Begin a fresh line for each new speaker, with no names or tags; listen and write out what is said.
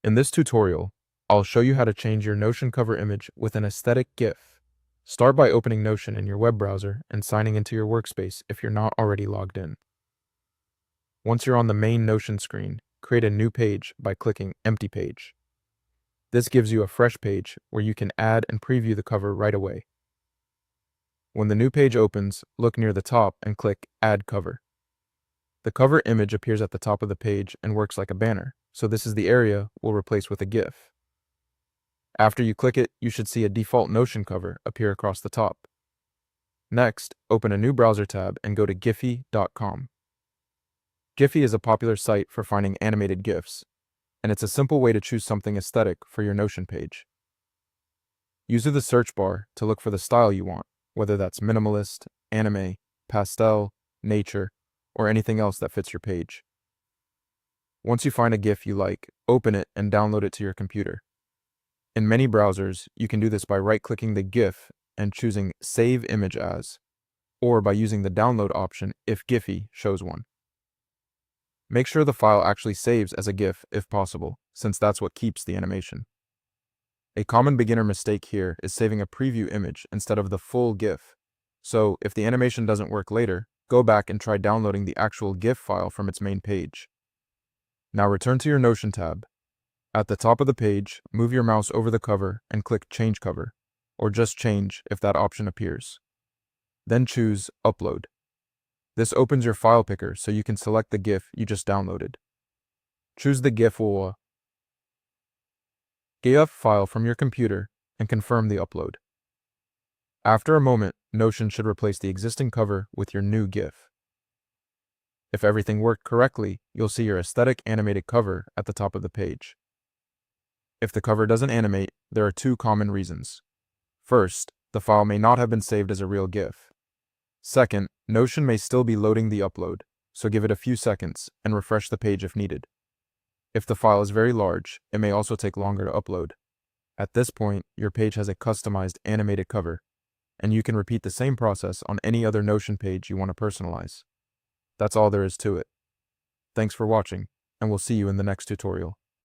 In this tutorial, I'll show you how to change your Notion cover image with an aesthetic GIF. Start by opening Notion in your web browser and signing into your workspace if you're not already logged in. Once you're on the main Notion screen, create a new page by clicking Empty Page. This gives you a fresh page where you can add and preview the cover right away. When the new page opens, look near the top and click Add Cover. The cover image appears at the top of the page and works like a banner, so this is the area we'll replace with a GIF. After you click it, you should see a default Notion cover appear across the top. Next, open a new browser tab and go to giphy.com. Giphy is a popular site for finding animated GIFs, and it's a simple way to choose something aesthetic for your Notion page. Use the search bar to look for the style you want, whether that's minimalist, anime, pastel, nature, or anything else that fits your page. Once you find a GIF you like, open it and download it to your computer. In many browsers, you can do this by right-clicking the GIF and choosing Save Image As, or by using the download option if Giphy shows one. Make sure the file actually saves as a GIF if possible, since that's what keeps the animation. A common beginner mistake here is saving a preview image instead of the full GIF. So, if the animation doesn't work later, go back and try downloading the actual GIF file from its main page. Now return to your Notion tab. At the top of the page, move your mouse over the cover and click Change Cover, or just Change if that option appears. Then choose Upload. This opens your file picker so you can select the GIF you just downloaded. Choose the GIF or GIF file from your computer and confirm the upload. After a moment, Notion should replace the existing cover with your new GIF. If everything worked correctly, you'll see your aesthetic animated cover at the top of the page. If the cover doesn't animate, there are two common reasons. First, the file may not have been saved as a real GIF. Second, Notion may still be loading the upload, so give it a few seconds and refresh the page if needed. If the file is very large, it may also take longer to upload. At this point, your page has a customized animated cover, and you can repeat the same process on any other Notion page you want to personalize. That's all there is to it. Thanks for watching, and we'll see you in the next tutorial.